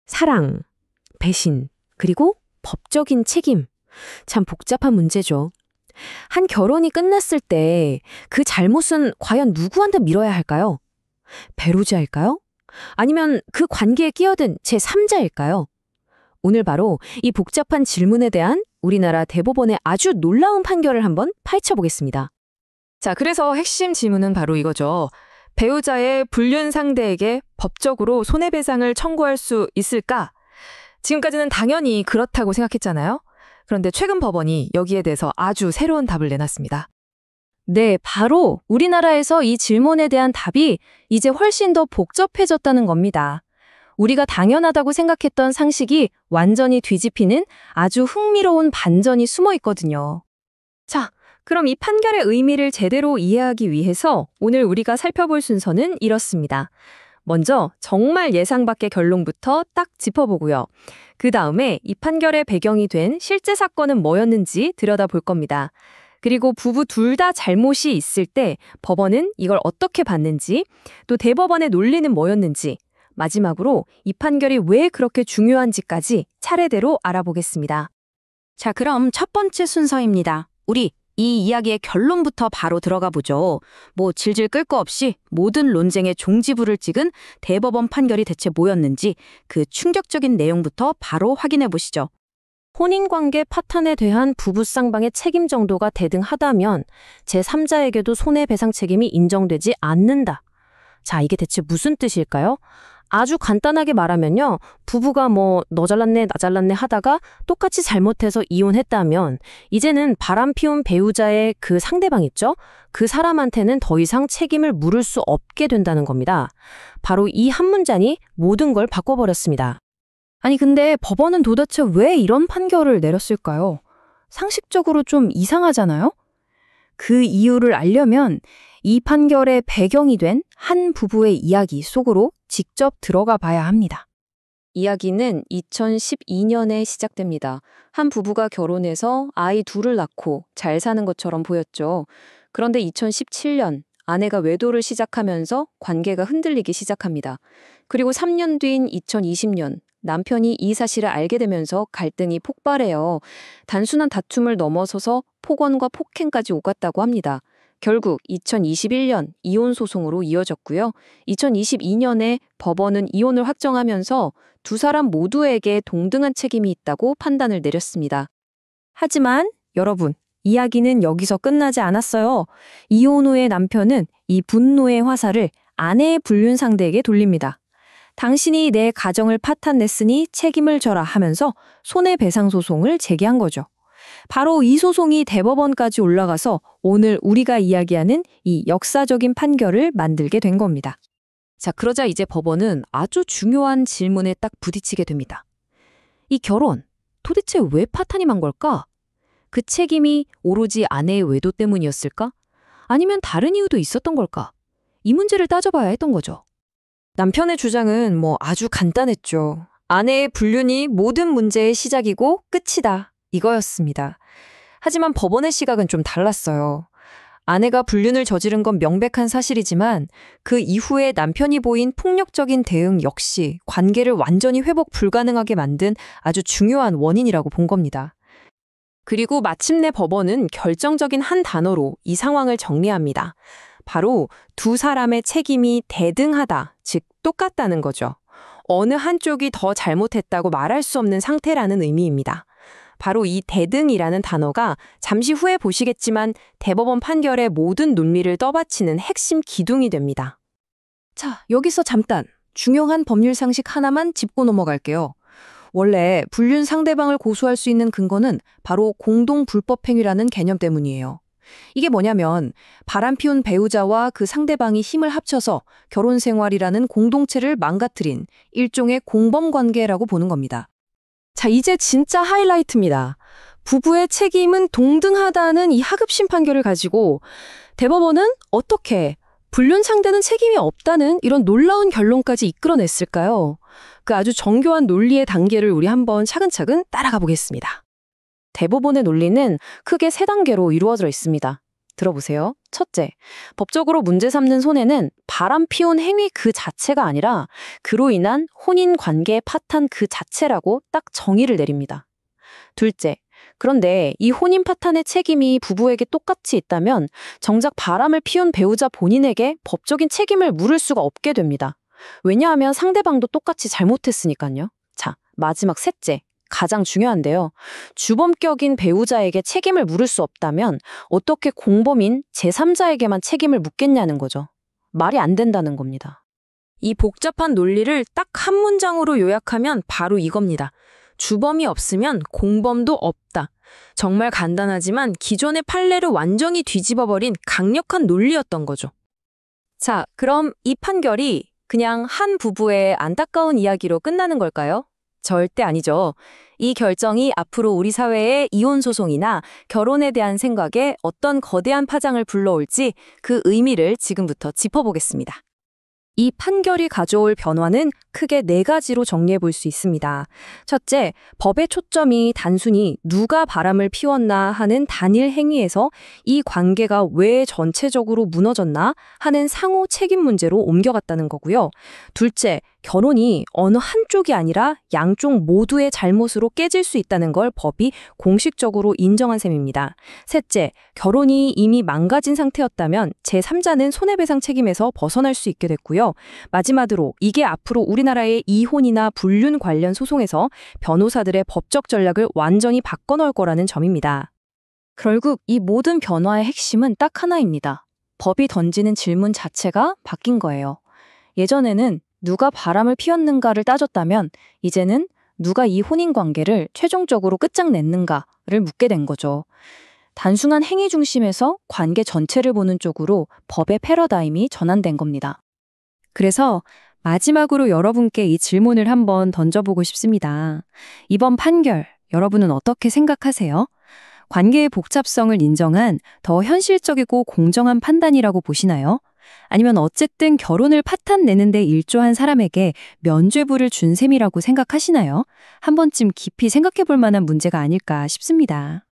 사랑, 배신, 그리고 법적인 책임. 참 복잡한 문제죠. 한 결혼이 끝났을 때 그 잘못은 과연 누구한테 밀어야 할까요? 배우자일까요? 아니면 그 관계에 끼어든 제3자일까요? 오늘 바로 이 복잡한 질문에 대한 우리나라 대법원의 아주 놀라운 판결을 한번 파헤쳐 보겠습니다. 자, 그래서 핵심 질문은 바로 이거죠. 배우자의 불륜 상대에게 법적으로 손해배상을 청구할 수 있을까? 지금까지는 당연히 그렇다고 생각했잖아요. 그런데 최근 법원이 여기에 대해서 아주 새로운 답을 내놨습니다. 네, 바로 우리나라에서 이 질문에 대한 답이 이제 훨씬 더 복잡해졌다는 겁니다. 우리가 당연하다고 생각했던 상식이 완전히 뒤집히는 아주 흥미로운 반전이 숨어 있거든요. 자, 그럼 이 판결의 의미를 제대로 이해하기 위해서 오늘 우리가 살펴볼 순서는 이렇습니다. 먼저 정말 예상 밖의 결론부터 딱 짚어보고요. 그 다음에 이 판결의 배경이 된 실제 사건은 뭐였는지 들여다볼 겁니다. 그리고 부부 둘 다 잘못이 있을 때 법원은 이걸 어떻게 봤는지, 또 대법원의 논리는 뭐였는지, 마지막으로 이 판결이 왜 그렇게 중요한지까지 차례대로 알아보겠습니다. 자, 그럼 첫 번째 순서입니다. 우리 이 이야기의 결론부터 바로 들어가 보죠. 뭐 질질 끌 거 없이 모든 논쟁의 종지부를 찍은 대법원 판결이 대체 뭐였는지 그 충격적인 내용부터 바로 확인해 보시죠. 혼인관계 파탄에 대한 부부 쌍방의 책임 정도가 대등하다면 제3자에게도 손해배상 책임이 인정되지 않는다. 자, 이게 대체 무슨 뜻일까요? 아주 간단하게 말하면요. 부부가 너 잘났네, 나 잘났네 하다가 똑같이 잘못해서 이혼했다면 이제는 바람 피운 배우자의 그 상대방 있죠? 그 사람한테는 더 이상 책임을 물을 수 없게 된다는 겁니다. 바로 이 한 문장이 모든 걸 바꿔버렸습니다. 아니, 근데 법원은 도대체 왜 이런 판결을 내렸을까요? 상식적으로 좀 이상하잖아요? 그 이유를 알려면 이 판결의 배경이 된 한 부부의 이야기 속으로 직접 들어가 봐야 합니다. 이야기는 2012년에 시작됩니다. 한 부부가 결혼해서 아이 둘을 낳고 잘 사는 것처럼 보였죠. 그런데 2017년 아내가 외도를 시작하면서 관계가 흔들리기 시작합니다. 그리고 3년 뒤인 2020년 남편이 이 사실을 알게 되면서 갈등이 폭발해요. 단순한 다툼을 넘어서서 폭언과 폭행까지 오갔다고 합니다. 결국 2021년 이혼 소송으로 이어졌고요. 2022년에 법원은 이혼을 확정하면서 두 사람 모두에게 동등한 책임이 있다고 판단을 내렸습니다. 하지만 여러분, 이야기는 여기서 끝나지 않았어요. 이혼 후에 남편은 이 분노의 화살을 아내의 불륜 상대에게 돌립니다. 당신이 내 가정을 파탄냈으니 책임을 져라 하면서 손해배상 소송을 제기한 거죠. 바로 이 소송이 대법원까지 올라가서 오늘 우리가 이야기하는 이 역사적인 판결을 만들게 된 겁니다. 자, 그러자 이제 법원은 아주 중요한 질문에 딱 부딪히게 됩니다. 이 결혼, 도대체 왜 파탄이 난 걸까? 그 책임이 오로지 아내의 외도 때문이었을까? 아니면 다른 이유도 있었던 걸까? 이 문제를 따져봐야 했던 거죠. 남편의 주장은 아주 간단했죠. 아내의 불륜이 모든 문제의 시작이고 끝이다. 이거였습니다. 하지만 법원의 시각은 좀 달랐어요. 아내가 불륜을 저지른 건 명백한 사실이지만 그 이후에 남편이 보인 폭력적인 대응 역시 관계를 완전히 회복 불가능하게 만든 아주 중요한 원인이라고 본 겁니다. 그리고 마침내 법원은 결정적인 한 단어로 이 상황을 정리합니다. 바로 두 사람의 책임이 대등하다, 즉 똑같다는 거죠. 어느 한쪽이 더 잘못했다고 말할 수 없는 상태라는 의미입니다. 바로 이 대등이라는 단어가 잠시 후에 보시겠지만 대법원 판결의 모든 논리를 떠받치는 핵심 기둥이 됩니다. 자, 여기서 잠깐 중요한 법률 상식 하나만 짚고 넘어갈게요. 원래 불륜 상대방을 고소할 수 있는 근거는 바로 공동 불법행위라는 개념 때문이에요. 이게 뭐냐면 바람 피운 배우자와 그 상대방이 힘을 합쳐서 결혼 생활이라는 공동체를 망가뜨린 일종의 공범관계라고 보는 겁니다. 자, 이제 진짜 하이라이트입니다. 부부의 책임은 동등하다는 이 하급심 판결을 가지고 대법원은 어떻게 불륜 상대는 책임이 없다는 이런 놀라운 결론까지 이끌어냈을까요? 그 아주 정교한 논리의 단계를 우리 한번 차근차근 따라가 보겠습니다. 대법원의 논리는 크게 세 단계로 이루어져 있습니다. 들어보세요. 첫째, 법적으로 문제 삼는 손해는 바람 피운 행위 그 자체가 아니라 그로 인한 혼인 관계의 파탄 그 자체라고 딱 정의를 내립니다. 둘째, 그런데 이 혼인 파탄의 책임이 부부에게 똑같이 있다면 정작 바람을 피운 배우자 본인에게 법적인 책임을 물을 수가 없게 됩니다. 왜냐하면 상대방도 똑같이 잘못했으니까요. 자, 마지막 셋째. 가장 중요한데요. 주범격인 배우자에게 책임을 물을 수 없다면 어떻게 공범인 제3자에게만 책임을 묻겠냐는 거죠. 말이 안 된다는 겁니다. 이 복잡한 논리를 딱 한 문장으로 요약하면 바로 이겁니다. 주범이 없으면 공범도 없다. 정말 간단하지만 기존의 판례를 완전히 뒤집어버린 강력한 논리였던 거죠. 자, 그럼 이 판결이 그냥 한 부부의 안타까운 이야기로 끝나는 걸까요? 절대 아니죠. 이 결정이 앞으로 우리 사회의 이혼 소송이나 결혼에 대한 생각에 어떤 거대한 파장을 불러올지 그 의미를 지금부터 짚어보겠습니다. 이 판결이 가져올 변화는 크게 4가지로 정리해 볼 수 있습니다. 첫째, 법의 초점이 단순히 누가 바람을 피웠나 하는 단일 행위에서 이 관계가 왜 전체적으로 무너졌나 하는 상호 책임 문제로 옮겨갔다는 거고요. 둘째, 결혼이 어느 한쪽이 아니라 양쪽 모두의 잘못으로 깨질 수 있다는 걸 법이 공식적으로 인정한 셈입니다. 셋째, 결혼이 이미 망가진 상태였다면 제3자는 손해배상 책임에서 벗어날 수 있게 됐고요. 마지막으로 이게 앞으로 우리나라의 이혼이나 불륜 관련 소송에서 변호사들의 법적 전략을 완전히 바꿔놓을 거라는 점입니다. 결국 이 모든 변화의 핵심은 딱 하나입니다. 법이 던지는 질문 자체가 바뀐 거예요. 예전에는 누가 바람을 피웠는가를 따졌다면 이제는 누가 이 혼인 관계를 최종적으로 끝장냈는가를 묻게 된 거죠. 단순한 행위 중심에서 관계 전체를 보는 쪽으로 법의 패러다임이 전환된 겁니다. 그래서 마지막으로 여러분께 이 질문을 한번 던져보고 싶습니다. 이번 판결, 여러분은 어떻게 생각하세요? 관계의 복잡성을 인정한 더 현실적이고 공정한 판단이라고 보시나요? 아니면 어쨌든 결혼을 파탄내는 데 일조한 사람에게 면죄부를 준 셈이라고 생각하시나요? 한 번쯤 깊이 생각해 볼 만한 문제가 아닐까 싶습니다.